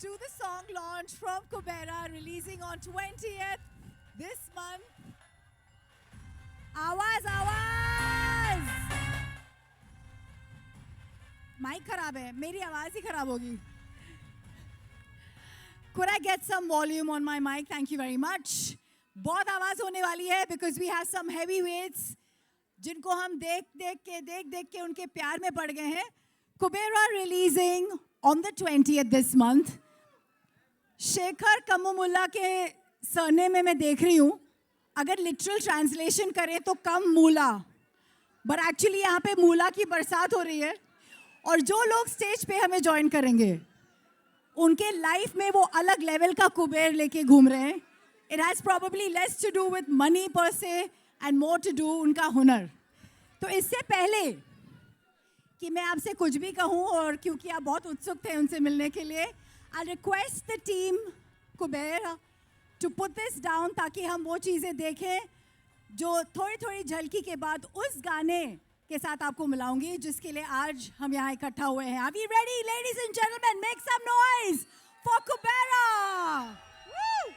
to the song launch from Kubera, releasing on 20th this month. आवाज आवाज mic खराब है मेरी आवाज ही खराब होगी Could I get some volume on my mic? Thank you very much. बहुत आवाज होने वाली है because we have some heavyweights जिनको हम देख देख के उनके प्यार में पड़ गए हैं. Kubera releasing on the 20th this month. Shekhar कम्मुमुल्ला के सरनेम में मैं देख रही हूँ अगर लिटरल ट्रांसलेशन करें तो कम मूला बट एक्चुअली यहाँ पे मूला की बरसात हो रही है और जो लोग स्टेज पे हमें ज्वाइन करेंगे उनके लाइफ में वो अलग लेवल का कुबेर लेके घूम रहे हैं. It has probably less to do with money per se and more to do उनका हुनर. तो इससे पहले कि मैं आपसे कुछ भी कहूँ और क्योंकि आप बहुत उत्सुक थे उनसे मिलने के लिए I request the team Kuber to put this down ताकि हम वो चीज़ें देखें जो थोड़ी थोड़ी झलकी के बाद उस गाने के साथ आपको मिलाऊंगी जिसके लिए आज हम यहाँ इकट्ठा हुए हैं. Are we ready, ladies and gentlemen? Make some noise for Kubera. Woo!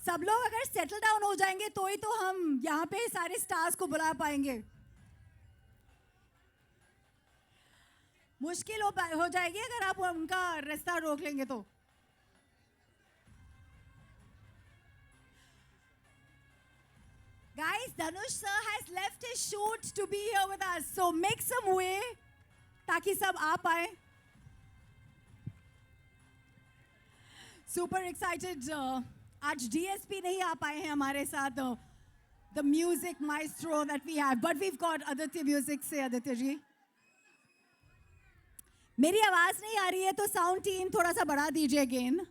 सब लोग अगर सेटल डाउन हो जाएंगे तो ही तो हम यहाँ पे सारे स्टार्स को बुला पाएंगे. मुश्किल हो जाएगी अगर आप उनका रास्ता रोक लेंगे तो. Guys, Dhanush sir has left his shoot to be here with us, so make some way ताकि सब आ पाए. Super excited. आज DSP नहीं आ पाए हैं हमारे साथ. The music maestro that we have, but we've got Aditya Music से आदित्य जी. मेरी आवाज नहीं आ रही है तो साउंड टीम थोड़ा सा बढ़ा दीजिए गेन.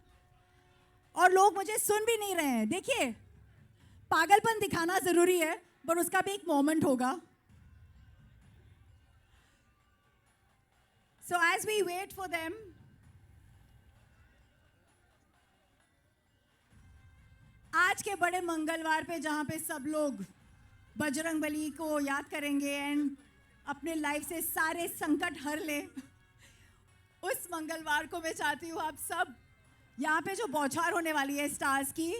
और लोग मुझे सुन भी नहीं रहे हैं. देखिए पागलपन दिखाना जरूरी है पर उसका भी एक मोमेंट होगा. So as we wait for them, आज के बड़े मंगलवार पे जहाँ पे सब लोग बजरंगबली को याद करेंगे एंड अपने लाइफ से सारे संकट हर ले उस मंगलवार को मैं चाहती हूँ आप सब यहाँ पे जो बौछार होने वाली है स्टार्स की.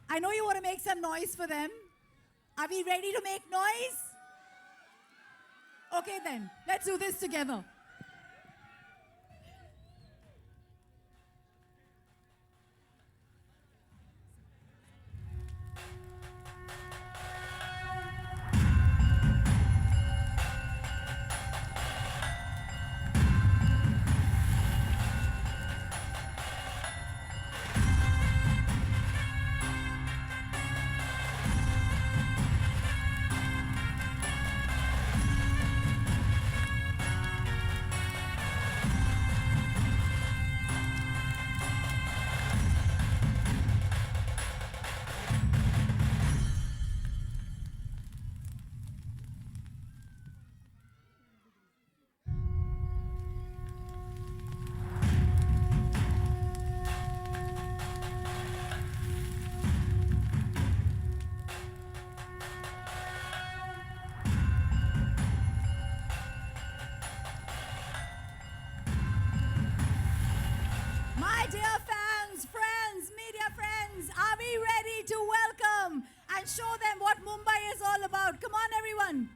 I know you want to make some noise for them. Are we ready to make noise? Okay then, let's do this together. My dear fans, friends, media friends, are we ready to welcome and show them what Mumbai is all about? Come on, everyone.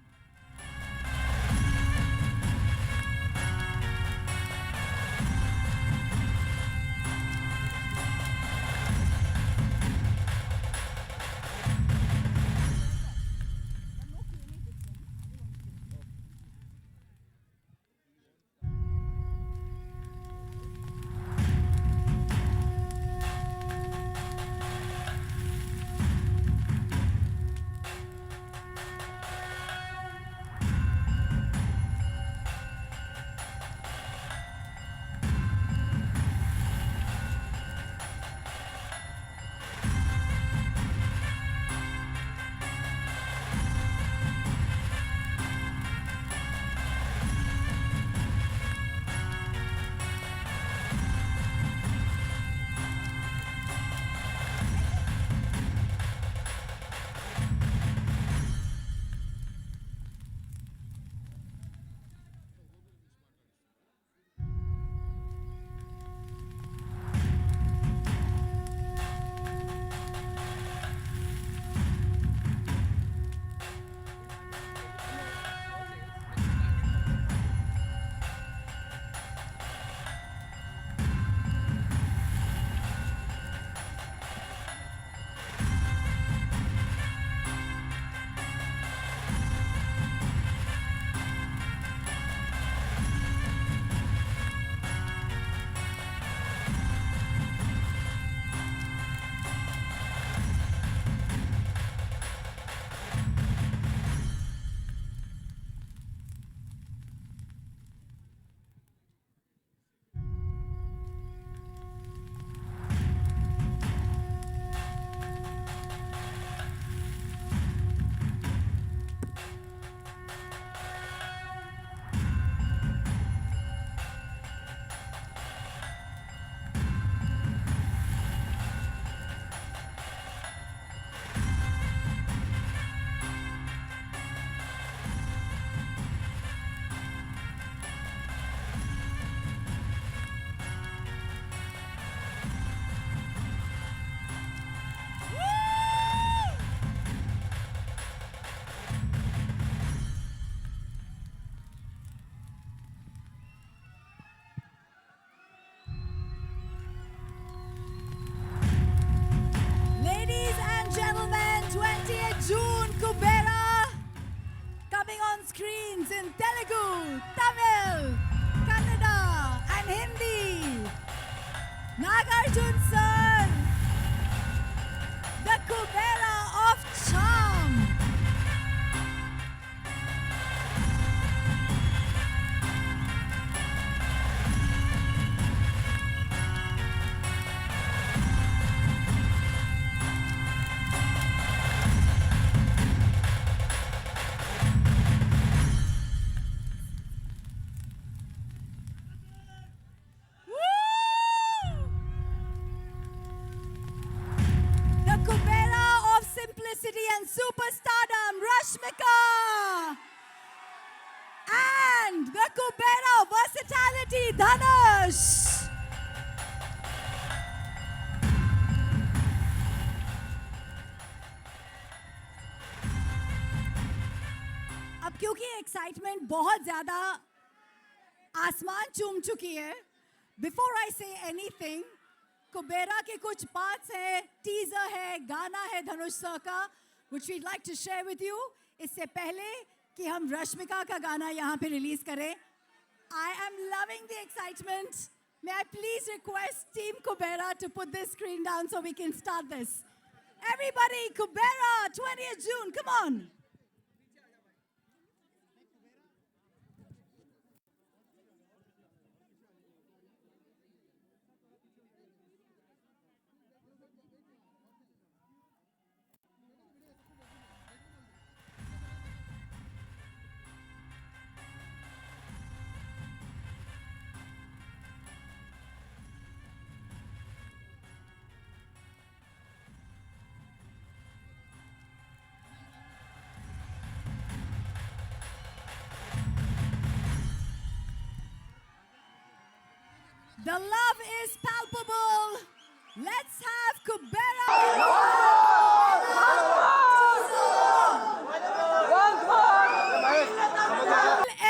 screens in Telugu, Tamil, Kannada and Hindi. Nagarjun sir, the Kubera of Charm. The Kubera of simplicity and superstardom, Rashmika. And the Kubera of versatility, Dhanush. अब क्योंकि excitement बहुत ज्यादा आसमान चूम चुकी है, before I say anything, कुबेरा के कुछ पार्ट्स हैं, टीजर है, गाना है धनुष सर का, which we'd like to share with you. इससे पहले कि हम रश्मिका का गाना यहाँ पे रिलीज करें, I am loving the excitement. May I please request Team Kubera to put this screen down so we can start this. Everybody, Kubera, 20th June, come on. The love is palpable. Let's have Kubera.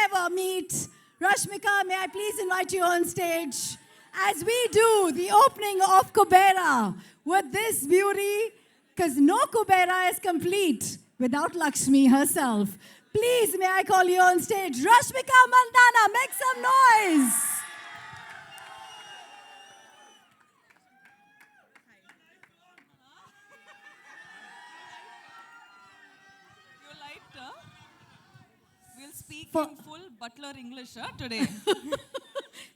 Ever meet Rashmika, may I please invite you on stage as we do the opening of Kubera with this beauty, because no Kubera is complete without Lakshmi herself. Please, may I call you on stage, Rashmika Mandana, make some noise. We'll speak For- in full butler English today.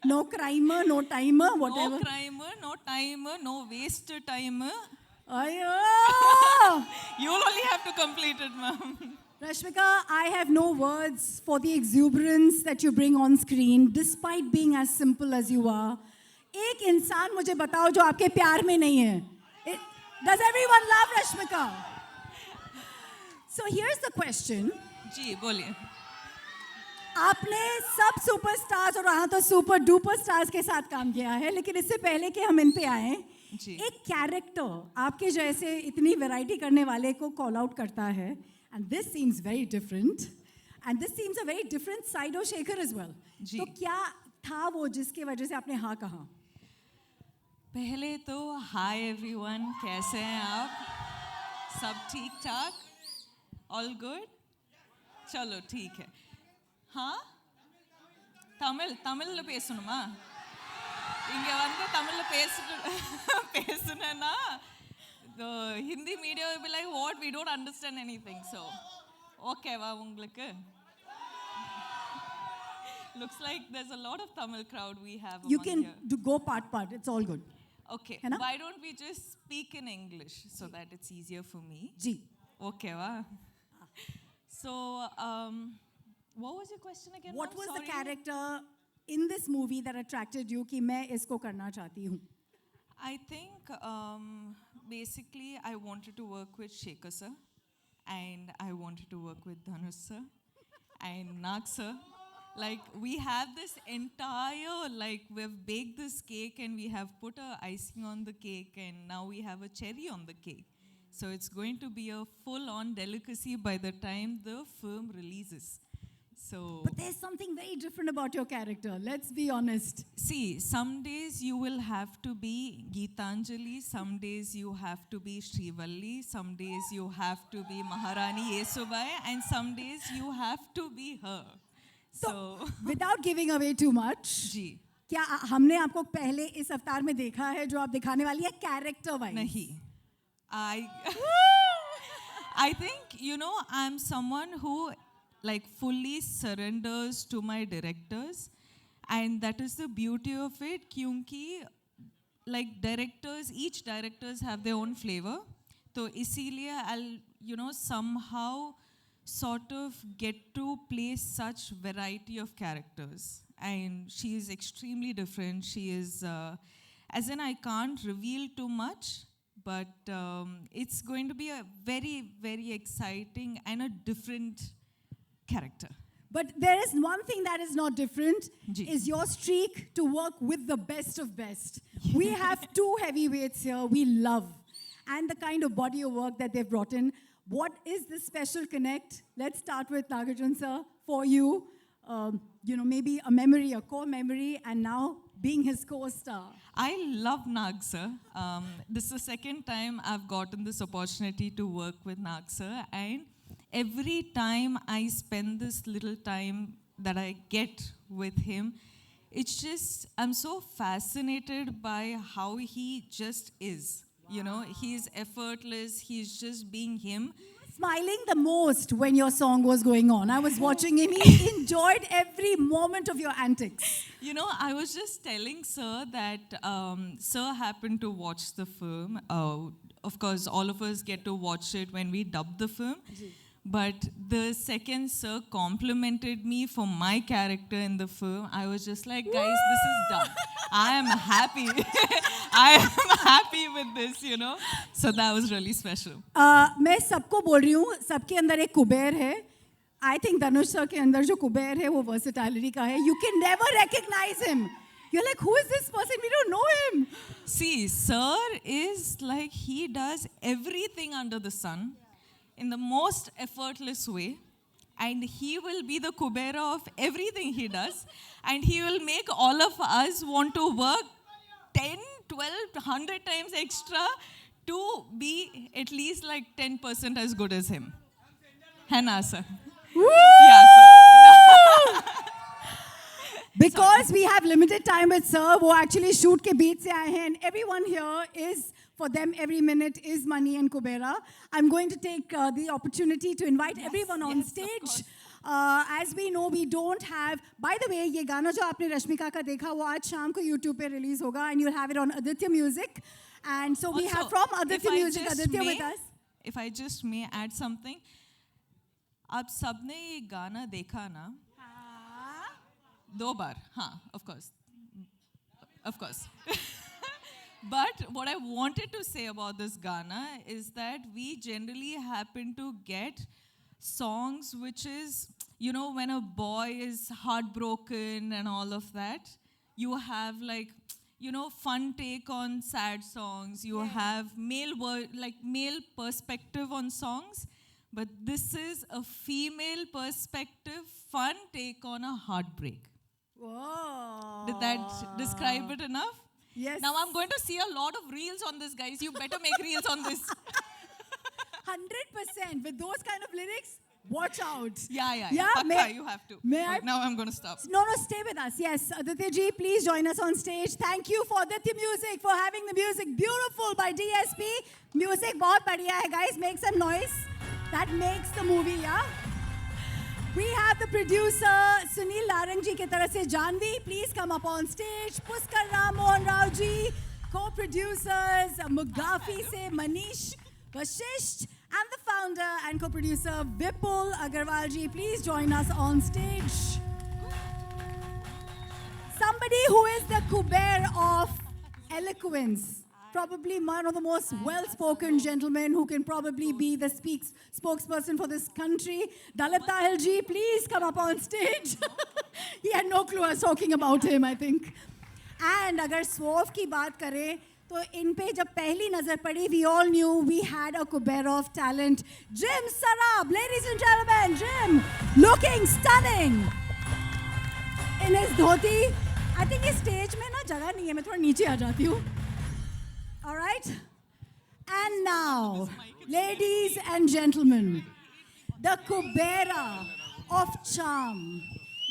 No crimer, no timer, whatever. No crimer, no timer, no waste timer. Ayo! You'll only have to complete it, ma'am. Rashmika, I have no words for the exuberance that you bring on screen, despite being as simple as you are. एक इंसान मुझे बताओ जो आपके प्यार में नहीं है. Does everyone love Rashmika? So here's the question. जी बोलिए. आपने सब सुपरस्टार्स और वहाँ तो सुपर डुपर स्टार्स के साथ काम किया है, लेकिन इससे पहले कि हम इन पे आए, जी. एक कैरेक्टर आपके जैसे इतनी वैरायटी करने वाले को कॉल आउट करता है, and this seems very different, and this seems a very different side of Shekhar as well. जी. तो क्या था वो जिसकी वजह से आपने हाँ कहा? पहले तो हाय एवरीवन, कैसे हैं आप? सब ठीक ठाक? All good? चलो ठीक है. हाँ, தமிழ் பேசணுமா? இங்க வந்து தமிழ்ல பேசுனேன்னா the Hindi media will be like, what, we don't understand anything. So ஓகேவா உங்களுக்கு? Looks like there's a lot of Tamil crowd we have You among can here. go part, it's all good. Okay, है ना? why don't we just speak in English so that it's easier for me? Ji. Okay, wow. So, what was your question again? What ma'am? was the Sorry. character in this movie that attracted you कि मैं इसको करना चाहती हूँ? I think basically I wanted to work with Shekhar sir, and I wanted to work with Dhanush sir and Nag sir. Like we have this entire, like we've baked this cake and we have put a icing on the cake and now we have a cherry on the cake. So it's going to be a full-on delicacy by the time the film releases. So, But there's something very different about your character. Let's be honest. see, some days you will have to be Geetanjali, some days you have to be Srivalli, some days you have to be Maharani Yesubai, and some days you have to be her. So, Without giving away too much, जी, क्या हमने आपको पहले इस अवतार में देखा है जो आप दिखाने वाली है character wise? nahi. I I think, I'm someone who like fully surrenders to my directors, and that is the beauty of it, kyunki like directors, each directors have their own flavor. So इसीलिए I'll somehow sort of get to play such variety of characters, and she is extremely different. She is as in I can't reveal too much, but it's going to be a very, very exciting and a different character. But there is one thing that is not different, Ji. is your streak to work with the best of best. We have two heavyweights here we love, and the kind of body of work that they've brought in. What is this special connect? Let's start with Nagarjun sir. For you, maybe a memory, a core memory, and now being his co-star. I love Nag sir. This is the second time I've gotten this opportunity to work with Nag sir, and every time I spend this little time that I get with him, it's just, I'm so fascinated by how he just is. He's effortless, he's just being him. Smiling the most when your song was going on. I was watching him. He enjoyed every moment of your antics. I was just telling Sir that Sir happened to watch the film. Of course, all of us get to watch it when we dub the film. But the second Sir complimented me for my character in the film, I was just like, guys, this is done. I am happy. I am happy with this, So that was really special. मैं सबको बोल रही हूँ, सबके अंदर एक कुबेर है. I think Dhanush sir के अंदर जो कुबेर है वो versatility का है. You can never recognize him. You're like, who is this person? We don't know him. See, Sir is like, he does everything under the sun in the most effortless way, and he will be the Kubera of everything he does, and he will make all of us want to work 10, 12, 100 times extra to be at least like 10% as good as him. है ना sir? Yeah, sir. Because we have limited time with sir, वो actually shoot के बीच से आए हैं, and everyone here is, for them every minute is money and Kubera. I'm going to take the opportunity to invite everyone on stage. As we know, we don't have, by the way, ये गाना जो आपने रश्मिका का देखा वो आज शाम को YouTube पे release होगा, and you'll have it on Aditya Music. And so we have from Aditya Music, Aditya with us. If I just may add something, आप सबने ये गाना देखा ना? 2 बार, हाँ, of course. But what I wanted to say about this Ghana is that we generally happen to get songs which is, when a boy is heartbroken and all of that, you have like, fun take on sad songs. You have male perspective on songs. But this is a female perspective, fun take on a heartbreak. Whoa. Did that describe it enough? Yes. Now I'm going to see a lot of reels on this, guys. You better make reels on this. 100%. With those kind of lyrics, watch out. Yeah. May, you have to. May Right, now I'm going to stop. No, stay with us. Yes, Aditya ji, please join us on stage. Thank you for Aditya Music for having the music. Beautiful by DSP. Music बहुत बढ़िया है, guys. Make some noise. That makes the movie, yeah? We have the producer, Sunil Larang ji की तरफ से Janvi. Please come up on stage. Puskar Ram Mohan Rao ji. Co-producers, Mugafi se Manish Vashisht. And the founder and co-producer, Vipul Agarwal ji. Please join us on stage. Somebody who is the Kuber of eloquence. Probably one of the most well-spoken gentlemen who can probably be the spokesperson for this country. Dalip Tahil ji, please come up on stage. He had no clue I was talking about him, I think. And agar Swerve की बात करें, तो इन पे जब पहली नजर पड़ी, we all knew we had a Kubera of talent. Jim Sarab, ladies and gentlemen, Jim, looking stunning in his dhoti. I think इस stage में ना जगह नहीं है, मैं थोड़ा नीचे आ जाती हूँ. All right? And now, ladies and gentlemen, the Kubera of charm,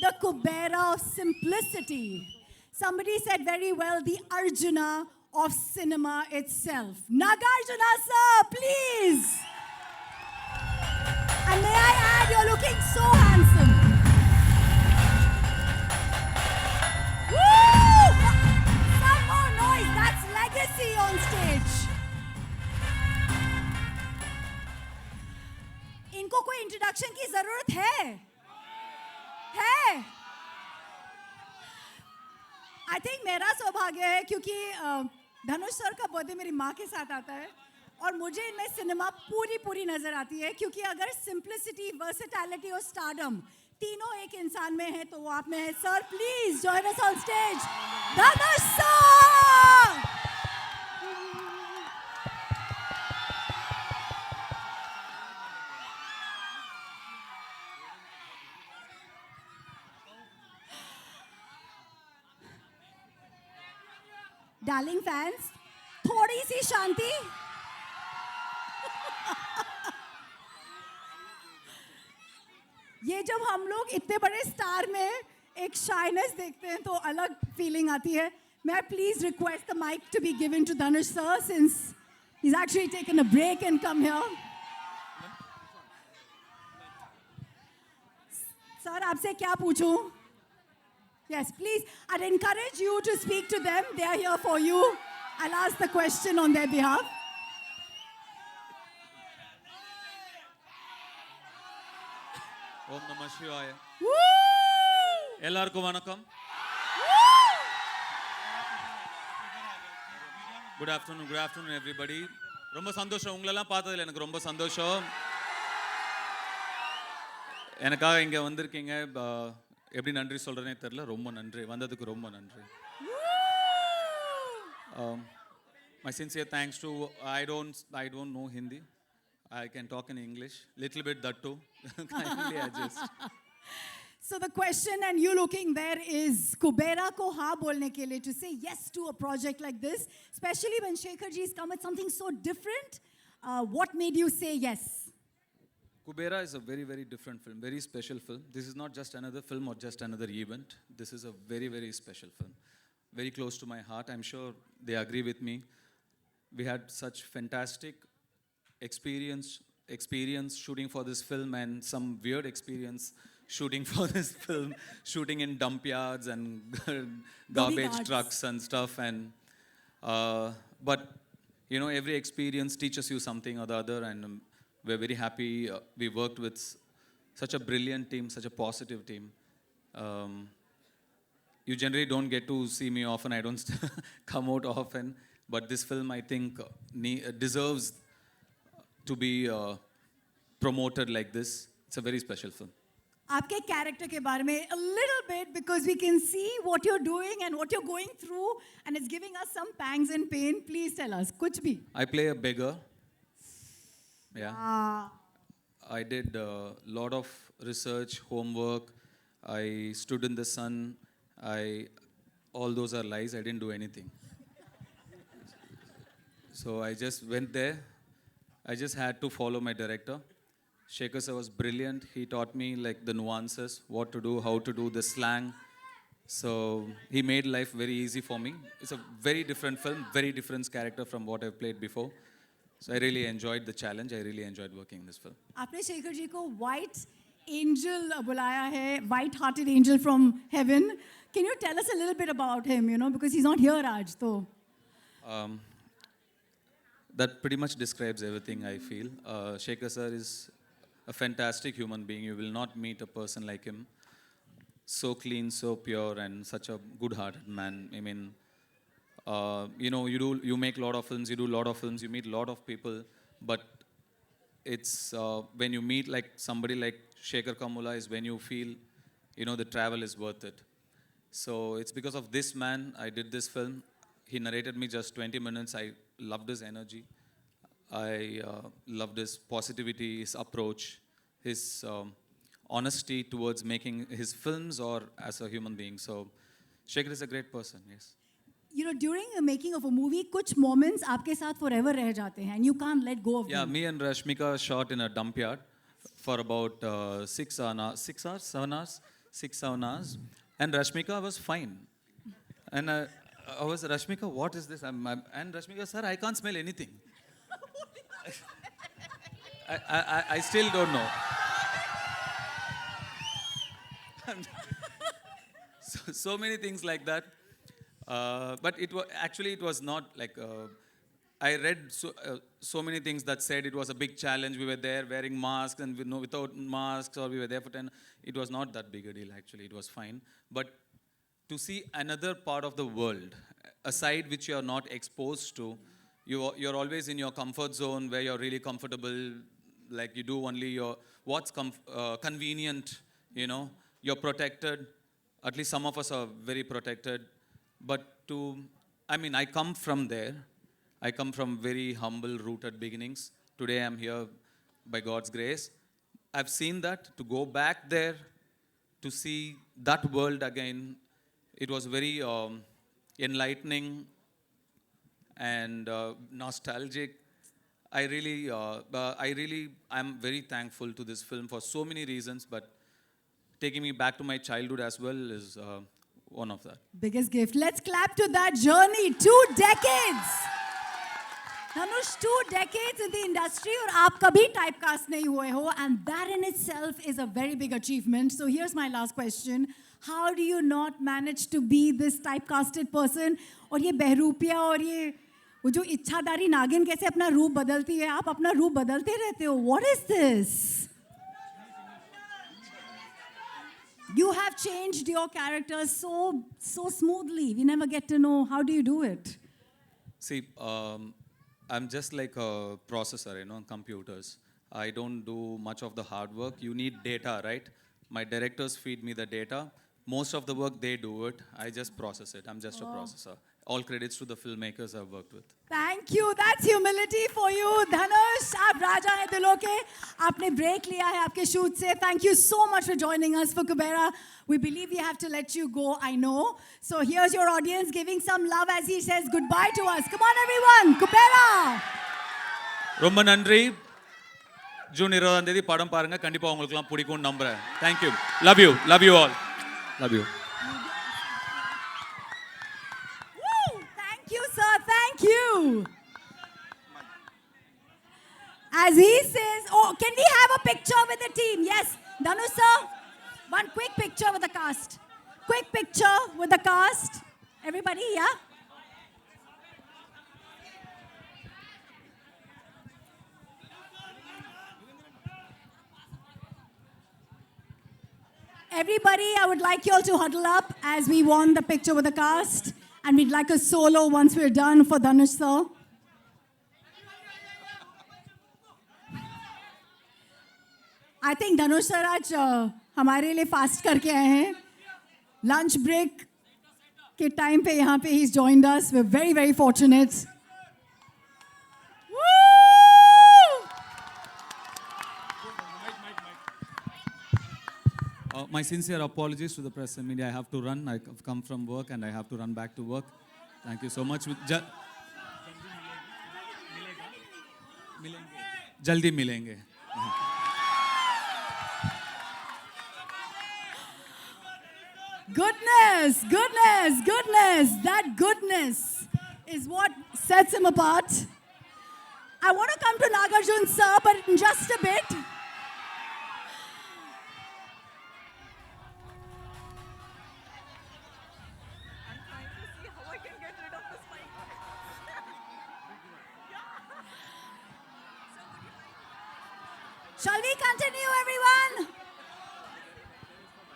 the Kubera of simplicity. Somebody said very well, the Arjuna of cinema itself. Nagarjuna sir, please. And may I add, you're looking so handsome. Woo! Some more noise, that's legacy on stage. इनको कोई introduction की जरूरत है? I think मेरा सौभाग्य है क्योंकि धनुष sir का बर्थडे मेरी माँ के साथ आता है और मुझे इनमें सिनेमा पूरी नजर आती है क्योंकि अगर सिंप्लिसिटी, वर्सेटैलिटी और स्टारडम तीनों एक इंसान में है तो वो आप में है. Sir please join us on stage. Dhanush sir. Darling fans, थोड़ी सी शांति. ये जब हम लोग इतने बड़े स्टार में एक शाइनेस देखते हैं तो अलग फीलिंग आती है. May I please request the mic to be given to Dhanush sir since he's actually taken a break and come here. Sir आपसे क्या पूछूं? Yes, please. I'd encourage you to speak to them. They are here for you. I'll ask the question on their behalf. ஓம் நம சிவாய. Woo! எல்லாருக்கும் வணக்கம். Good afternoon everybody. ரொம்ப சந்தோஷம் உங்களெல்லாம் பார்த்ததுல எனக்கு ரொம்ப சந்தோஷம். எனக்காக இங்கே வந்திருக்கீங்க. எப்படி நன்றி சொல்கிறேனே தெரில. ரொம்ப நன்றி, வந்ததுக்கு ரொம்ப நன்றி. My sincere thanks to, I don't know Hindi. I can talk in English, little bit that too. Kindly adjust. So the question, and you looking there, is Kubera ko ha bolne ke liye, to say yes to a project like this, especially when Shekhar ji has come with something so different. What made you say yes? Kubera is a very different film, very special film. This is not just another film or just another event. This is a very special film, very close to my heart. I'm sure they agree with me. We had such fantastic experience shooting for this film, and some weird experience shooting for this film, shooting in dump yards and garbage trucks and stuff. And but you know, every experience teaches you something or the other, and we're very happy. We worked with such a brilliant team, such a positive team. You generally don't get to see me often. I don't come out often. But this film, I think, deserves to be promoted like this. It's a very special film. आपके character के बारे में a little bit, because we can see what you're doing and what you're going through, and it's giving us some pangs and pain. Please tell us, कुछ भी. I play a beggar. Yeah. I did a lot of research, homework. I stood in the sun. All those are lies. I didn't do anything. So I just went there. I just had to follow my director. Shekhar sir was brilliant. He taught me like the nuances, what to do, how to do, the slang. So he made life very easy for me. It's a very different film, very different character from what I've played before. So I really enjoyed the challenge. I really enjoyed working in this film. आपने शेखर जी को white angel बुलाया है, white-hearted angel from heaven. Can you tell us a little bit about him? You know, because he's not here, Raj. So. That pretty much describes everything I feel. Shekhar sir is a fantastic human being. You will not meet a person like him. So clean, so pure, and such a good-hearted man. I mean, you know, you make a lot of films, you do a lot of films, you meet a lot of people, but it's when you meet like somebody like Shekhar Kamula is when you feel, you know, the travel is worth it. So it's because of this man I did this film. he narrated me just 20 minutes. I loved his energy. I loved his positivity, his approach, his honesty towards making his films or as a human being. So, Shekhar is a great person, yes. You know, during the making of a movie, कुछ moments आपके साथ forever रह जाते हैं, and you can't let go of Yeah, them. me and Rashmika shot in a dump yard for about 7 hours. And Rashmika was fine. And I was, Rashmika, what is this? And Rashmika, sir, I can't smell anything. I still don't know. So many things like that. But it was not like, I read so many things that said it was a big challenge. We were there wearing masks and without masks, or we were there for 10. It was not that big a deal, actually. It was fine. But to see another part of the world, a side which you are not exposed to, you're always in your comfort zone where you're really comfortable, like you do only what's convenient, you know, you're protected. At least some of us are very protected. But I come from there. I come from very humble, rooted beginnings. Today I'm here by God's grace. I've seen that. To go back there, to see that world again, it was very enlightening and nostalgic. I'm very thankful to this film for so many reasons, but taking me back to my childhood as well is one of that. Biggest gift. Let's clap to that journey. 2 decades. Dhanush, 2 decades in the industry और आप कभी typecast नहीं हुए हो, and that in itself is a very big achievement. So here's my last question. How do you not manage to be this typecasted person? और ये बहरूपिया और ये वो जो इच्छाधारी नागिन कैसे अपना रूप बदलती है, आप अपना रूप बदलते रहते हो. What is this? You have changed your character so smoothly. We never get to know. How do you do it? See, I'm just like a processor, computers. I don't do much of the hard work. You need data, right? My directors feed me the data. Most of the work, they do it. I just process it. I'm just a processor. All credits to the filmmakers I've worked with. Thank you. That's humility for you, Dhanush. आप राजा हैं दिलों के. आपने break लिया है आपके shoot से. Thank you so much for joining us for Kubera. We believe we have to let you go, I know. So here's your audience giving some love as he says goodbye to us. Come on, everyone. Kubera. ரொம்ப நன்றி. June 20ஆம் தேதி படம் பாருங்க. கண்டிப்பா உங்களுக்குலாம் பிடிக்கும்னு நம்புறேன். Thank you. Love you. Love you all. Love you. Woo! Thank you, sir. Thank you. As he says, oh, can we have a picture with the team? Yes. Dhanush, sir. One quick picture with the cast. Quick picture with the cast. Everybody, yeah? Everybody, I would like you all to huddle up as we want the picture with the cast. And we'd like a solo once we're done for Dhanush, sir. I think Dhanush sir आज हमारे लिए fast करके आए हैं. Lunch break के time पे यहाँ पे he's joined us. We're very, very fortunate. My sincere apologies to the press and media. I have to run. I've come from work and I have to run back to work. Thank you so much. Jaldi milenge. Goodness, goodness, goodness. That goodness is what sets him apart. I want to come to Nagarjun sir, but in just a bit. Shall we continue, everyone?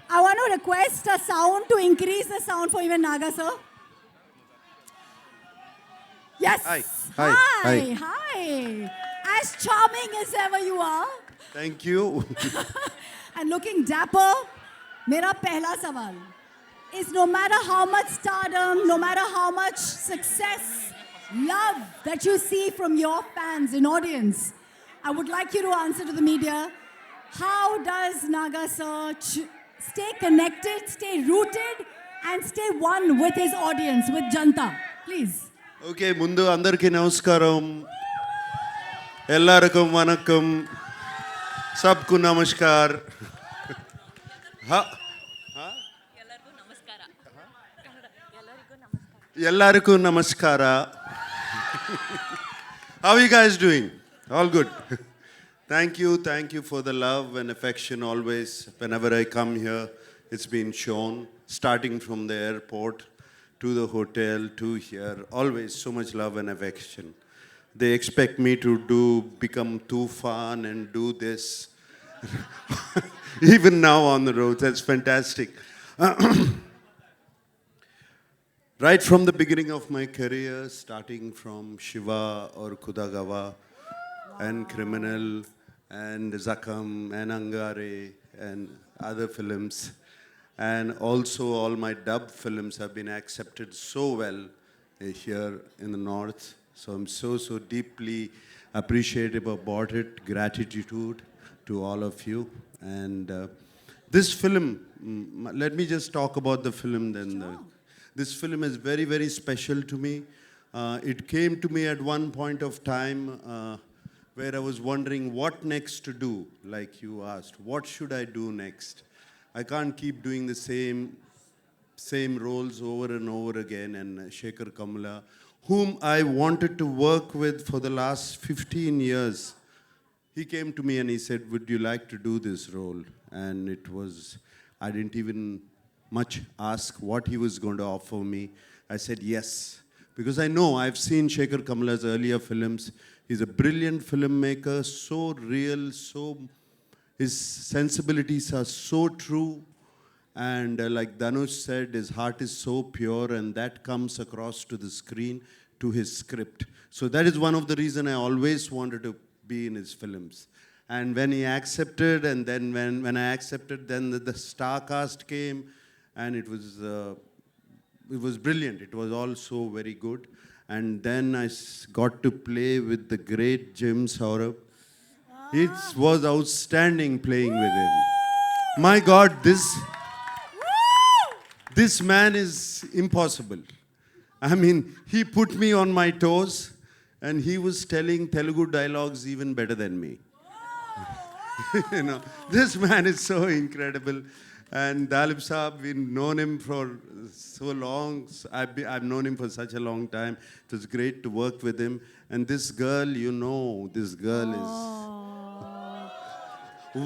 I want to request a sound to increase the sound for even Naga, sir. Yes. Hi. Hi. Hi. Hi. As charming as ever you are. Thank you. And looking dapper. मेरा पहला सवाल. is no matter how much stardom, no matter how much success, love that you see from your fans and audience, I would like you to answer to the media. How does Naga sir stay connected, stay rooted, and stay one with his audience, with Janta? Please. Okay ముందు అందరికీ నమస్కారం ఎల్లరికం వనక్కం సబ్కు నమస్కార్ ఎల్లరికూ నమస్కార How are you guys doing? All good. Thank you for the love and affection always. Whenever I come here, it's been shown, starting from the airport to the hotel to here. Always so much love and affection. They expect me to become too fun and do this. Even now on the road, that's fantastic. Right from the beginning of my career, starting from Shiva or Kudagawa and Criminal and Zakam and Angare and other films, and also all my dub films have been accepted so well here in the north. So I'm so deeply appreciative about it. Gratitude to all of you. And this film, let me just talk about the film then. This film is very special to me. It came to me at one point of time where I was wondering what next to do, like you asked. What should I do next? I can't keep doing the same roles over and over again. And Shekhar Kamla, whom I wanted to work with for the last 15 years, he came to me and he said, would you like to do this role? And it was, I didn't even much ask what he was going to offer me. I said yes, because I know I've seen Shekhar Kamla's earlier films. He's a brilliant filmmaker, so real, his sensibilities are so true. And like Dhanush said, his heart is so pure, and that comes across to the screen, to his script. So that is one of the reasons I always wanted to be in his films. And when he accepted, and then when I accepted, then the star cast came, and it was brilliant. It was all so very good. And then I got to play with the great Jim Saurabh. It was outstanding playing with him. My God, this man is impossible. I mean, he put me on my toes, and he was telling Telugu dialogues even better than me. You know, this man is so incredible. And Dalip Saab, we've known him for so long. I've known him for such a long time. It was great to work with him. And this girl, this girl is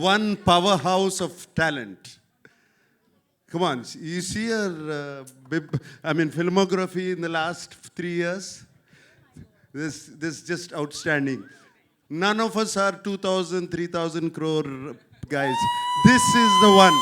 one powerhouse of talent. Come on, you see her, filmography in the last 3 years? This just outstanding. None of us are 2,000, 3,000 crore guys. This is the one.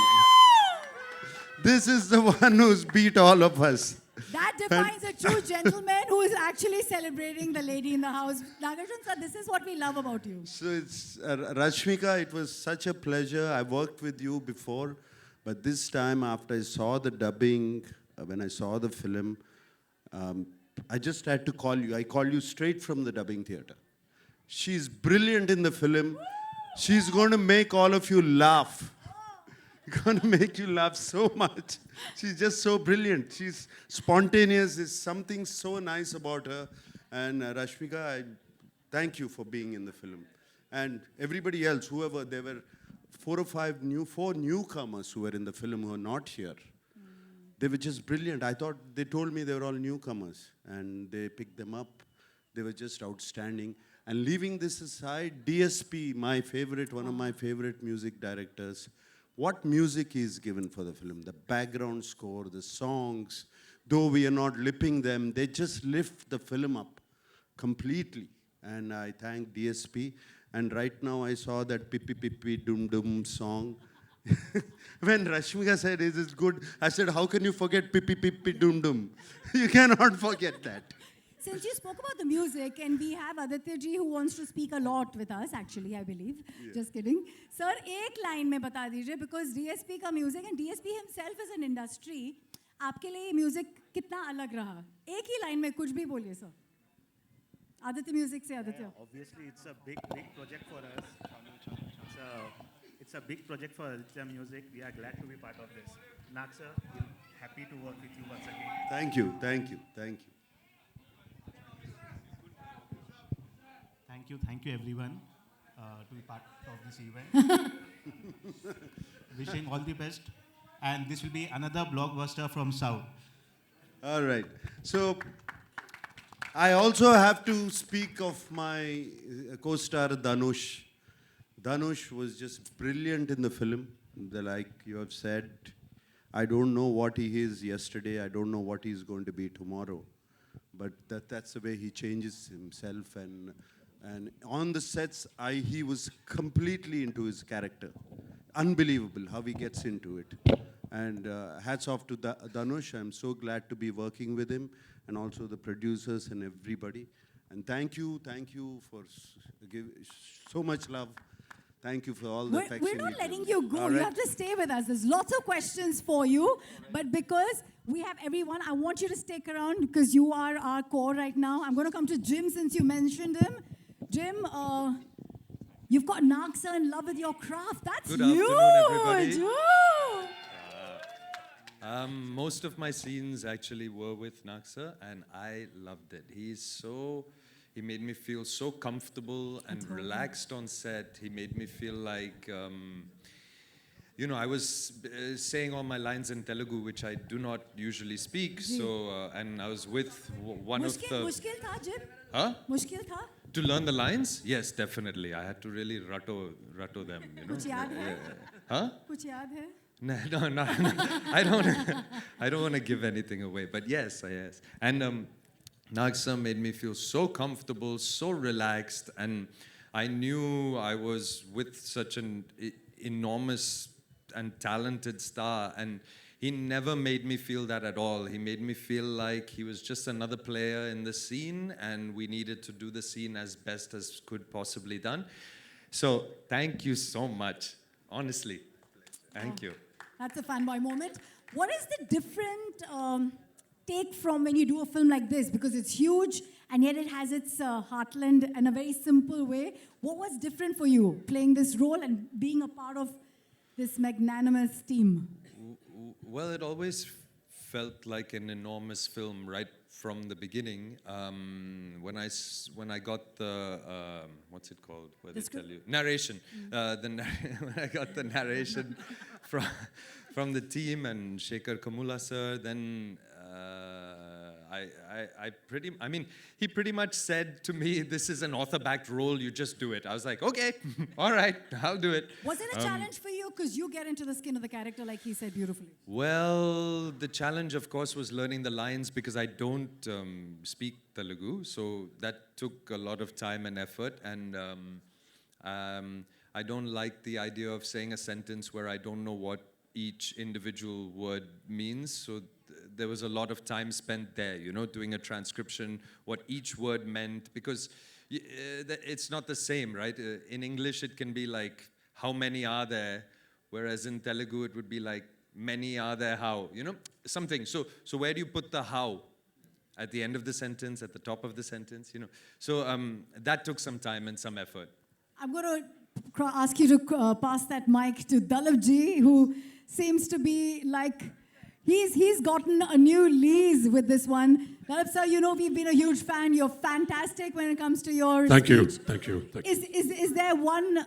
This is the one who's beat all of us. That defines a true gentleman who is actually celebrating the lady in the house. Nagarjun sir, this is what we love about you. So it's Rashmika, it was such a pleasure. I worked with you before, but this time after I saw the dubbing, when I saw the film, I just had to call you. I called you straight from the dubbing theater. She's brilliant in the film. She's going to make all of you laugh. Going to make you laugh so much. She's just so brilliant. She's spontaneous. There's something so nice about her. And Rashmika, I thank you for being in the film. And everybody else, whoever, there were 4 newcomers who were in the film who are not here. They were just brilliant. I thought, they told me they were all newcomers, and they picked them up. They were just outstanding. And leaving this aside, DSP, one of my favorite music directors, what music is given for the film, the background score, the songs, though we are not lipping them, they just lift the film up completely. And I thank DSP. And right now I saw that Pippi Pippi Dum Dum song. When Rashmika said, is it good? I said, how can you forget Pippi Pippi Dum Dum? You cannot forget that. Since you spoke about the music, and we have Aditya ji who wants to speak a lot with us, actually, I believe. Yeah. Just kidding. Sir, एक line में बता दीजिए, because DSP का music, and DSP himself is an industry. आपके लिए music कितना अलग रहा? एक ही लाइन में कुछ भी बोलिए सर. आदित्य म्यूजिक से Aditya. Obviously, it's a big project for us. It's a big project for Aditya Music. We are glad to be part of this. Nag sir, we're happy to work with you once again. Thank you, thank you, thank you. Thank you everyone to be part of this event. Wishing all the best. And this will be another blockbuster from South. All right. So I also have to speak of my co-star Dhanush. Dhanush was just brilliant in the film. Like you have said, I don't know what he is yesterday. I don't know what he's going to be tomorrow. But that's the way he changes himself. And on the sets, he was completely into his character. Unbelievable how he gets into it. And hats off to Dhanush. I'm so glad to be working with him and also the producers and everybody. And thank you for giving so much love. Thank you for all the affection. We're not you letting give. you go. All You right? have to stay with us. There's lots of questions for you. But because we have everyone, I want you to stick around because you are our core right now. I'm going to come to Jim since you mentioned him. Jim, you've got Nag sir in love with your craft. That's Good huge. afternoon, everybody. Ooh. Most of my scenes actually were with Nag sir, and I loved it. He made me feel so comfortable and relaxed on set. He made me feel like, I was saying all my lines in Telugu, which I do not usually speak. So, and I was with one of the... Mushkil tha, Jim? Huh? Mushkil tha? To learn the lines? Yes, definitely. I had to really rattle them, Kuch yaad hai? Huh? Kuch yaad hai? No. I don't want to give anything away. But yes. And Nag sir made me feel so comfortable, so relaxed, and I knew I was with such an enormous and talented star, and he never made me feel that at all. He made me feel like he was just another player in the scene, and we needed to do the scene as best as could possibly done. So thank you so much, honestly. Thank you. That's a fanboy moment. What is the different take from when you do a film like this? Because it's huge and yet it has its heartland in a very simple way. What was different for you playing this role and being a part of this magnanimous team? Well, it always felt like an enormous film right from the beginning. When I got the what's it called? Where they tell you narration. When I got the narration from the team and Shekhar Kamula sir, then he pretty much said to me, "This is an author-backed role. You just do it." I was like, "Okay, all right, I'll do it." Was it a challenge for you? Because you get into the skin of the character, like he said beautifully. Well, the challenge, of course, was learning the lines because I don't speak Telugu, so that took a lot of time and effort. And I don't like the idea of saying a sentence where I don't know what each individual word means. So there was a lot of time spent there, doing a transcription, what each word meant, because it's not the same, right? In English, it can be like, how many are there? Whereas in Telugu, it would be like, many are there how? Something. So where do you put the how? At the end of the sentence, at the top of the sentence, So that took some time and some effort. I'm going to ask you to pass that mic to Dalip ji, who seems to be like, he's gotten a new lease with this one. Dalip sir, we've been a huge fan. You're fantastic when it comes to your Thank you. speech. Thank you. Is there one?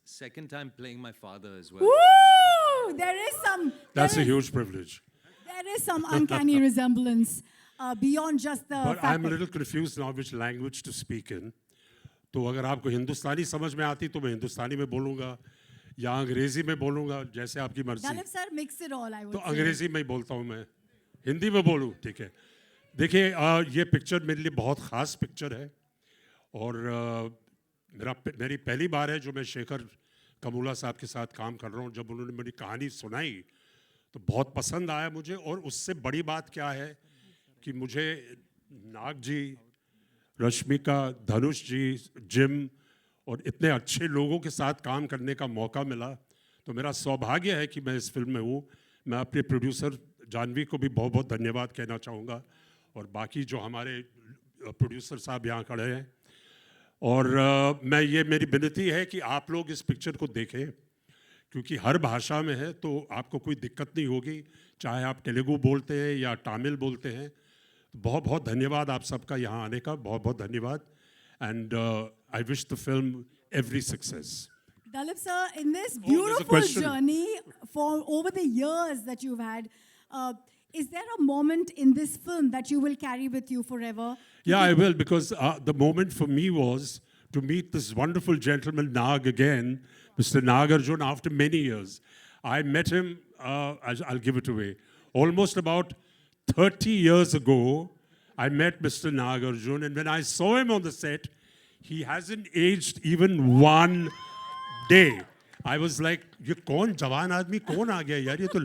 Second time playing my father as well. Woo! There is some. That's there a is- huge privilege. There is some uncanny resemblance beyond just the But fact I'm a that- little confused now which language to speak in. तो अगर आपको हिंदुस्तानी समझ में आती तो मैं हिंदुस्तानी में बोलूँगा या अंग्रेजी में बोलूँगा जैसे आपकी मर्जी. Dalip sir, mix it all, I would तो say. अंग्रेजी में ही बोलता हूँ मैं. हिंदी में बोलूँ, ठीक है. देखिए ये पिक्चर मेरे लिए बहुत ख़ास पिक्चर है और मेरी पहली बार है जो मैं शेखर कमूला साहब के साथ काम कर रहा हूँ. जब उन्होंने मेरी कहानी सुनाई तो बहुत पसंद आया मुझे और उससे बड़ी बात क्या है कि मुझे नाग जी, रश्मिका, धनुष जी, जिम और इतने अच्छे लोगों के साथ काम करने का मौका मिला. तो मेरा सौभाग्य है कि मैं इस फिल्म में हूँ. मैं अपने प्रोड्यूसर जानवी को भी बहुत बहुत धन्यवाद कहना चाहूँगा और बाकी जो हमारे प्रोड्यूसर साहब यहाँ खड़े हैं और मैं ये मेरी विनती है कि आप लोग इस पिक्चर को देखें क्योंकि हर भाषा में है तो आपको कोई दिक्कत नहीं होगी चाहे आप तेलुगु बोलते हैं या तमिल बोलते हैं बहुत बहुत धन्यवाद आप सबका यहाँ आने का बहुत बहुत धन्यवाद and I wish the film every success Dalip sir, in this there's a beautiful question. journey for over the years that you've had, is there a moment in this film that you will carry with you forever? Yeah, I will, because the moment for me was to meet this wonderful gentleman, Nag, again, Mr. Nagarjun, after many years. I met him, I'll give it away, almost about 30 years ago. I met Mr. Nagarjun, and when I saw him on the set, he hasn't aged even one day. I was like, ये कौन जवान आदमी कौन आ गया यार ये तो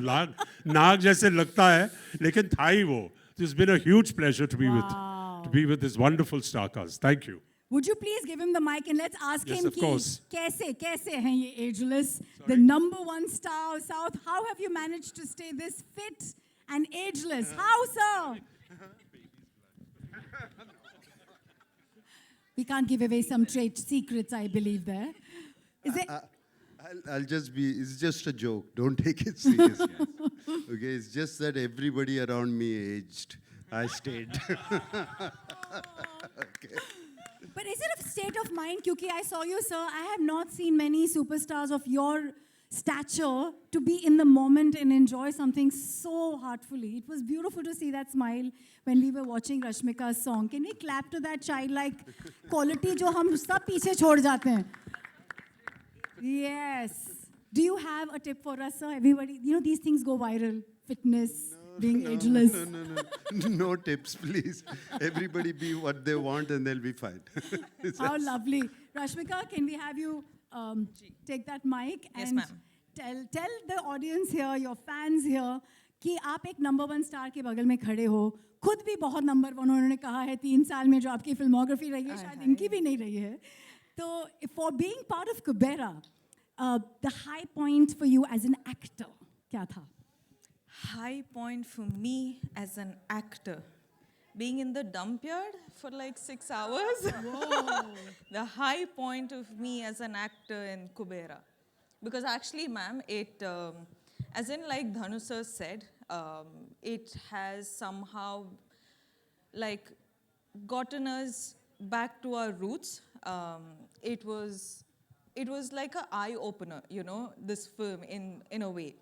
नाग जैसे लगता है लेकिन था ही वो. It's been a huge pleasure to be with this wonderful star cast. Thank you. Would you please give him the mic and let's ask Yes, him of course. कैसे हैं ये ageless, the number one star of South? How have you managed to stay this fit and ageless? How, sir? We can't give away some trade secrets, I believe there. Is it? I'll just be, it's just a joke. Don't take it seriously. Okay, it's just that everybody around me aged. I stayed. But is it a state of mind? Because I saw you, sir. I have not seen many superstars of your stature to be in the moment and enjoy something so heartfully. It was beautiful to see that smile when we were watching Rashmika's song. Can we clap to that childlike quality जो हम सब पीछे छोड़ जाते हैं? Yes. Do you have a tip for us, sir? Everybody, you know, these things go viral. Fitness, being ageless. No tips, please. Everybody be what they want and they'll be fine. How lovely. Rashmika, can we have you take that mic Yes, and ma'am. tell the audience here, your fans here, कि आप एक number one star के बगल में खड़े हो. खुद भी बहुत नंबर वन उन्होंने कहा है 3 साल में जो आपकी फिल्मोग्राफी रही है शायद इनकी भी नहीं रही है. So, for being part of Kubera, the high point for you as an actor, क्या था? High point for me as an actor. Being in the dump yard for like 6 hours. The high point of me as an actor in Kubera. Because actually, ma'am, it, as in like Dhanu sir said, it has somehow like gotten us back to our roots. It was like an eye-opener, you know, this film in a way.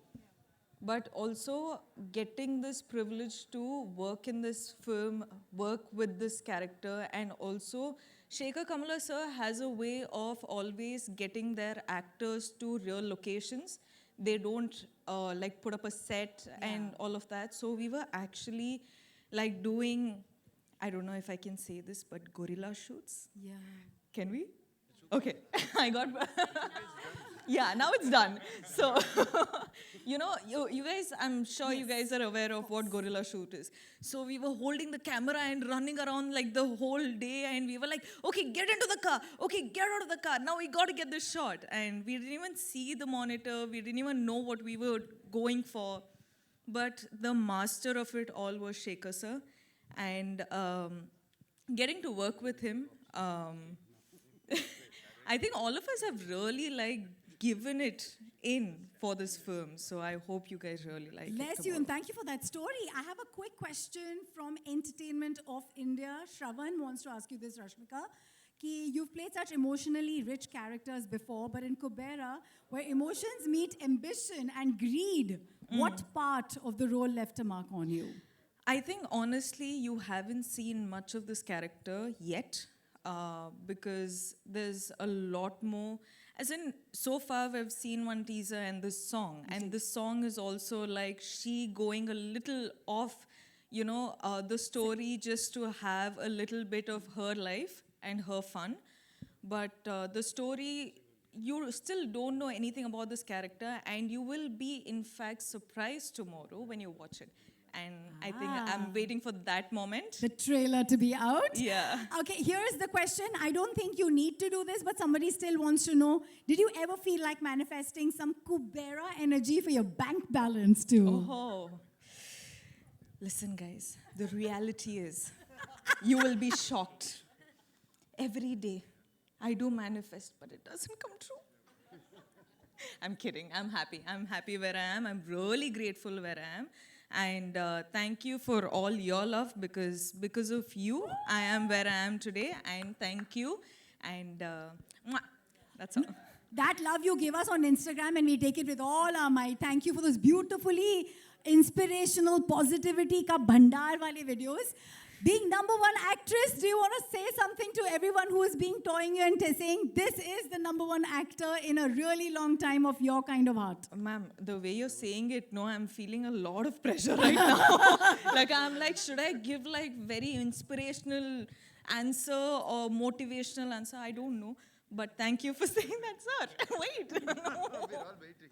But also getting this privilege to work in this film, work with this character, and also Shekhar Kamala sir has a way of always getting their actors to real locations. They don't like put up a set and all of that. So we were actually like doing, I don't know if I can say this, but gorilla shoots. Yeah. Can we? Okay, I got. Yeah, now it's done. So, you know, you guys, I'm sure you guys are aware of what gorilla shoot is. So we were holding the camera and running around like the whole day, and we were like, okay, get into the car. Okay, get out of the car. Now we got to get this shot. And we didn't even see the monitor. We didn't even know what we were going for. But the master of it all was Shekhar sir. And getting to work with him, I think all of us have really like given it in for this film. So I hope you guys really like it. Bless you and thank you for that story. I have a quick question from Entertainment of India. Shravan wants to ask you this, Rashmika. Ki you've played such emotionally rich characters before, but in Kubera, where emotions meet ambition and greed, what part of the role left a mark on you? I think honestly, you haven't seen much of this character yet. Because there's a lot more. As in, so far we've seen one teaser and this song. And this song is also like she going a little off, you know, the story just to have a little bit of her life and her fun. But the story, you still don't know anything about this character and you will be in fact surprised tomorrow when you watch it. And I think I'm waiting for that moment. The trailer to be out? Yeah. Okay, here's the question. I don't think you need to do this, but somebody still wants to know. Did you ever feel like manifesting some Kubera energy for your bank balance too? Oh. Listen, guys, the reality is, you will be shocked. Every day, I do manifest, but it doesn't come true. I'm kidding. I'm happy. I'm happy where I am. I'm really grateful where I am. And thank you for all your love because of you, I am where I am today. And thank you. And mwah, that's all. That love you give us on Instagram, and we take it with all our might. Thank you for those beautifully inspirational positivity ka bhandar wale videos. Being number one actress, do you want to say something to everyone who is being toying you and saying this is the number one actor in a really long time of your kind of art? Ma'am, the way you're saying it, no, I'm feeling a lot of pressure right now. Like, I'm like, should I give like very inspirational answer or motivational answer? I don't know. But thank you for saying that, sir. Wait. No. We're all waiting.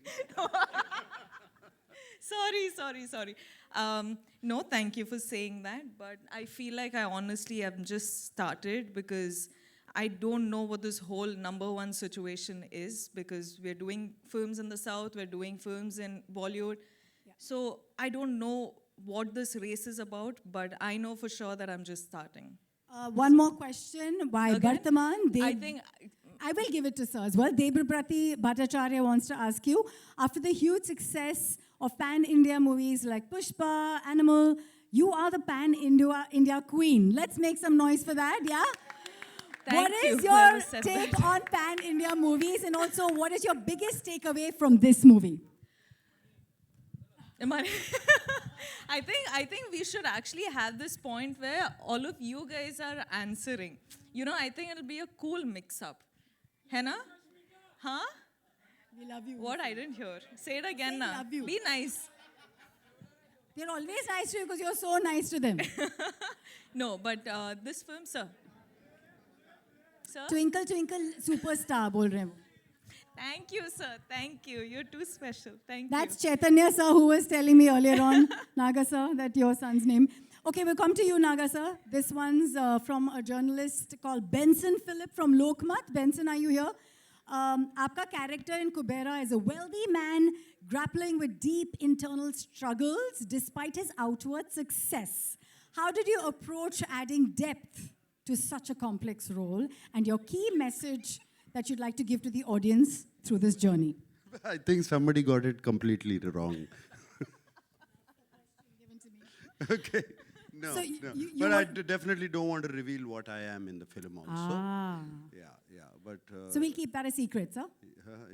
Sorry. No, thank you for saying that. But I feel like I honestly have just started because I don't know what this whole number one situation is, because we're doing films in the South, we're doing films in Bollywood. Yeah. So I don't know what this race is about, but I know for sure that I'm just starting. One more question. Why Again? Bartaman? I think I will give it to sir as well. Debabrati Bhattacharya wants to ask you, after the huge success of pan-India movies like Pushpa, Animal, you are the pan-India queen. Let's make some noise for that, yeah? Thank What you. is your Whoever said take that. on pan-India movies, and also what is your biggest takeaway from this movie? I think we should actually have this point where all of you guys are answering. You know, I think it'll be a cool mix-up. Henna? Huh? We love you. What? I didn't hear. Say it again Say now. love you. Be nice. They're always nice to you because you're so nice to them. No, but this film, sir. Sir? Twinkle, twinkle, superstar, bol rahe hain wo. Thank you, sir. Thank you. You're too special. Thank That's you. Chaitanya sir who was telling me earlier on, Naga sir, that your son's name. Okay, we'll come to you, Naga sir. This one's from a journalist called Benson Philip from Lokmat. Benson, are you here? Aapka character in Kubera is a wealthy man grappling with deep internal struggles despite his outward success. How did you approach adding depth to such a complex role, and your key message that you'd like to give to the audience through this journey? I think somebody got it completely wrong. Okay. No, So no. you But I want- definitely don't want to reveal what I am in the film also. Ah. Yeah. But So we'll keep that a secret, sir.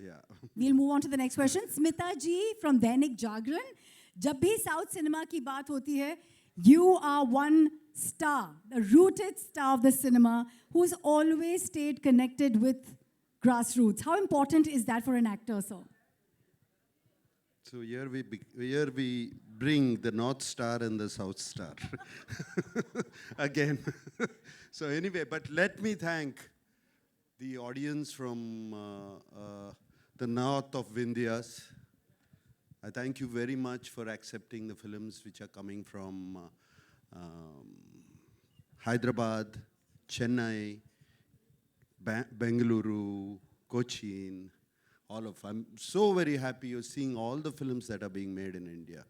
yeah. We'll move on to the next question. Smita ji from Dainik Jagran. जब भी South cinema की बात होती है, you are one star, the rooted star of the cinema, who's always stayed connected with grassroots. How important is that for an actor, sir? So here we bring the North Star and the South Star again. So anyway, but let me thank the audience from the north of Vindhyas. I thank you very much for accepting the films which are coming from Hyderabad, Chennai, Bengaluru, Cochin, all of. I'm so very happy you're seeing all the films that are being made in India.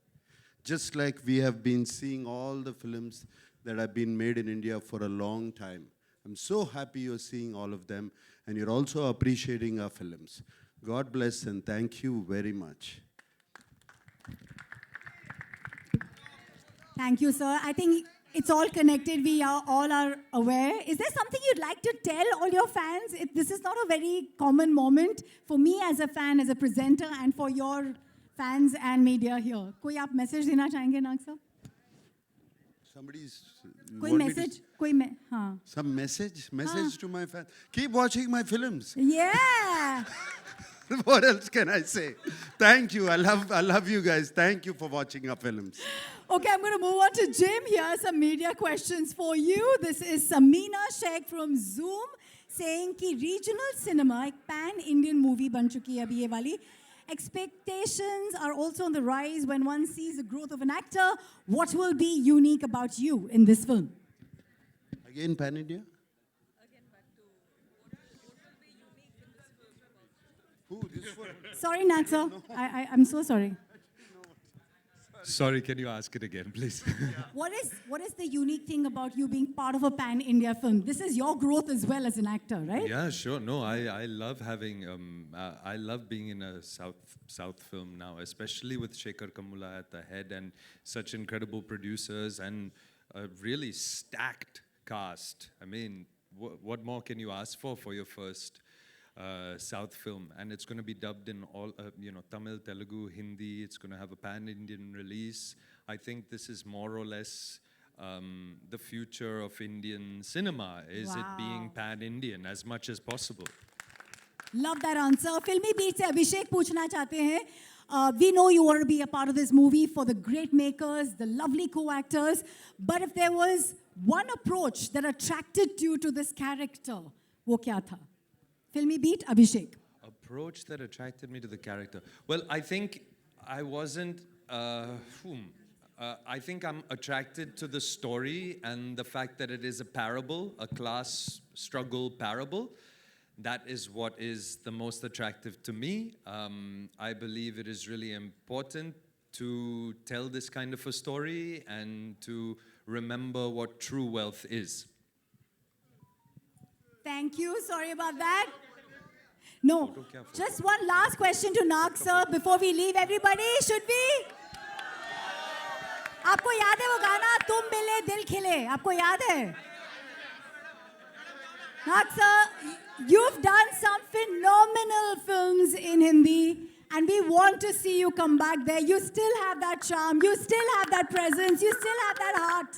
Just like we have been seeing all the films that have been made in India for a long time. I'm so happy you're seeing all of them, and you're also appreciating our films. God bless and thank you very much. Thank you, sir. I think it's all connected. We are all are aware. Is there something you'd like to tell all your fans? This is not a very common moment for me as a fan, as a presenter, and for your fans and media here. कोई आप message देना चाहेंगे, नाग sir? Somebody's. कोई want me to- message? हाँ. Some message to my fans. Keep watching my films. Yeah. What else can I say? Thank you. I love you guys. Thank you for watching our films. Okay, I'm going to move on to Jim. Here are some media questions for you. This is Samina Sheikh from Zoom saying कि regional cinema एक pan-Indian movie बन चुकी है अभी ये वाली. Expectations are also on the rise when one sees the growth of an actor. What will be unique about you in this film? Again, Pan India? Who? This one? Sorry, Nag sir. I'm so sorry. Sorry, can you ask it again, please? What is the unique thing about you being part of a pan-India film? This is your growth as well as an actor, right? Yeah, sure. No, I love having, I love being in a South film now, especially with Shekhar Kamula at the head and such incredible producers and a really stacked cast. I mean, what more can you ask for your first South film? And it's going to be dubbed in all, Tamil, Telugu, Hindi. It's going to have a pan-Indian release. I think this is more or less the future of Indian cinema. Is it being Wow. pan-Indian as much as possible? Love that answer. Filmy Beat से अभिषेक पूछना चाहते हैं. We know you want to be a part of this movie for the great makers, the lovely co-actors. But if there was one approach that attracted you to this character, वो क्या था? Filmy Beat, Abhishek. Approach that attracted me to the character. Well, I think I wasn't. I think I'm attracted to the story and the fact that it is a parable, a class struggle parable. That is what is the most attractive to me. I believe it is really important to tell this kind of a story and to remember what true wealth is. Thank you. Sorry about that. No, just one last question to Nag sir before we leave. Everybody, should we? आपको याद है वो गाना तुम मिले दिल खिले? आपको याद है? Nag sir, you've done some phenomenal films in Hindi, and we want to see you come back there. You still have that charm. You still have that presence. You still have that heart.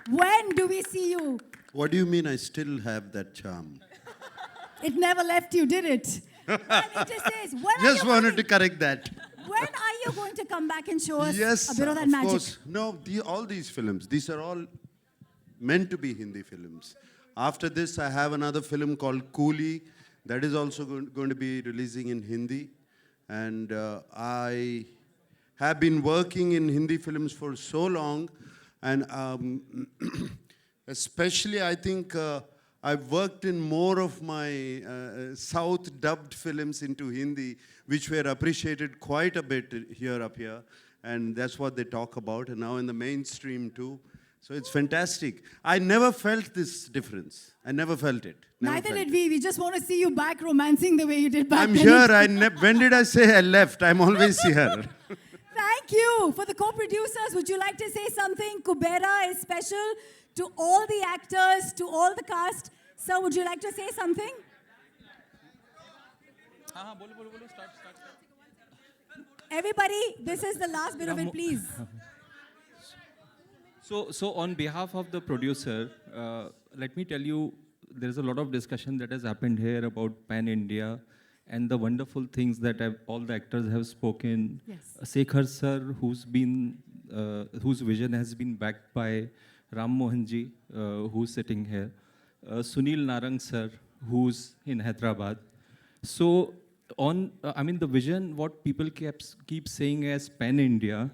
When do we see you? What do you mean I still have that charm? It never left you, did it? And it just says, when are Just you wanted going to correct that. When are you going to come back and show us Yes, a bit of that of magic? course. No, all these films, these are all meant to be Hindi films. After this, I have another film called Coolie that is also going to be releasing in Hindi. And I have been working in Hindi films for so long. And especially, I think I've worked in more of my South dubbed films into Hindi, which were appreciated quite a bit up here. And that's what they talk about. And now in the mainstream too. So it's fantastic. I never felt this difference. I never felt it. Never Neither felt did it. we. We just want to see you back romancing the way you did back I'm then. here. When did I say I left? I'm always here. Thank you. For the co-producers, would you like to say something? Kubera is special to all the actors, to all the cast. Sir, would you like to say something? Everybody, this is the last bit of it, please. So on behalf of the producer, let me tell you, there is a lot of discussion that has happened here about Pan India and the wonderful things that all the actors have spoken. Yes. Shekhar sir, whose vision has been backed by Ram Mohan ji, who's sitting here. Sunil Narang sir, who's in Hyderabad. So the vision, what people keep saying as Pan India,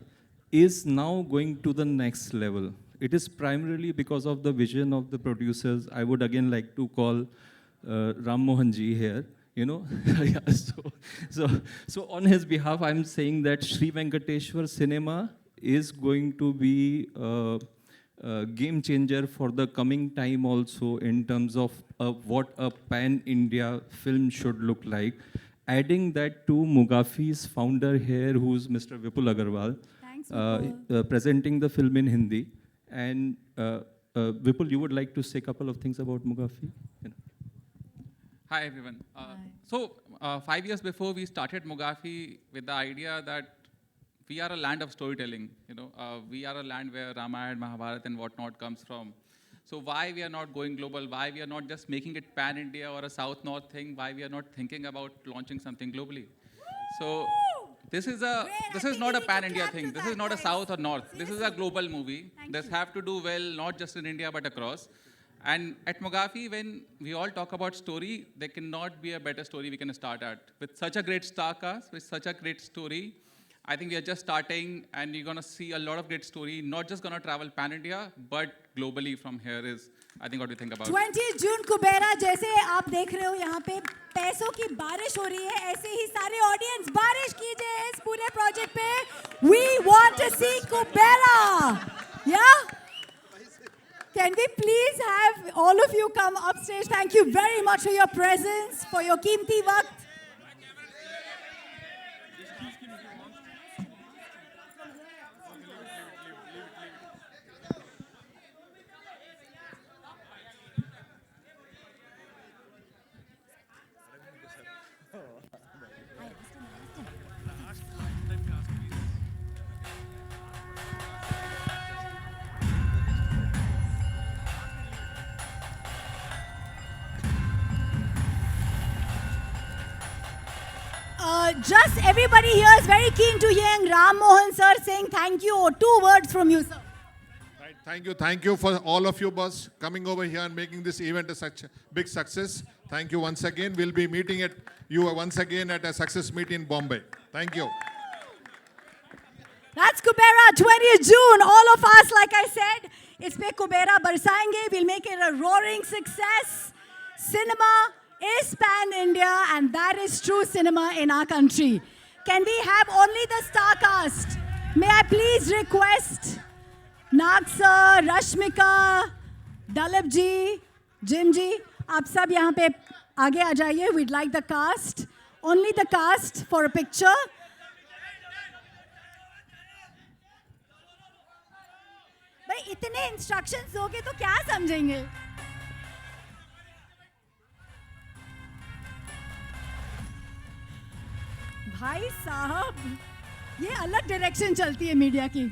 is now going to the next level. It is primarily because of the vision of the producers. I would again like to call Ram Mohan ji here. Yeah, so on his behalf, I'm saying that Sri Venkateshwar Cinema is going to be a game changer for the coming time also in terms of what a pan-India film should look like. Adding that to Mugafi's founder here, who's Mr. Vipul Agarwal, Thanks, Vipul. presenting the film in Hindi. And Vipul, you would like to say a couple of things about Mugafi? Hi everyone. So 5 years before we started Mugafi with the idea that we are a land of storytelling. We are a land where Ramayana, Mahabharata and whatnot comes from. So why we are not going global? Why we are not just making it pan-India or a South-North thing? Why we are not thinking about launching something globally? So this is not a pan-India thing. This is not a South or North. This is a global movie. This have to do well, not just in India, but across. And at Mugafi, when we all talk about story, there cannot be a better story we can start at. With such a great star cast, with such a great story, I think we are just starting and you're going to see a lot of great story, not just going to travel pan-India, but globally from here is, I think, what we think about. 20 जून कुबेरा जैसे आप देख रहे हो यहाँ पे पैसों की बारिश हो रही है, ऐसे ही सारे ऑडियंस बारिश कीजिए इस पूरे प्रोजेक्ट पे We want to see Kubera. Yeah? Can we please have all of you come upstage? Thank you very much for your presence, for your Keemti Waqt. Just everybody here is very keen to hear Ram Mohan sir saying thank you, or 2 words from you, sir. Right, thank you for all of you, boss, coming over here and making this event a such big success. Thank you once again. We'll be meeting at you once again at a success meet in Bombay. Thank you. That's Kubera, 20th June. All of us, like I said, इस पे Kubera बरसाएंगे. We'll make it a roaring success. Cinema is pan-India, and that is true cinema in our country. Can we have only the star cast? May I please request Nag sir, Rashmika, Dalip ji, Jim ji, आप सब यहाँ पे आगे आ जाइए. We'd like the cast, only the cast for a picture. भाई इतने instructions दोगे तो क्या समझेंगे? भाई साहब, ये अलग डायरेक्शन चलती है मीडिया की.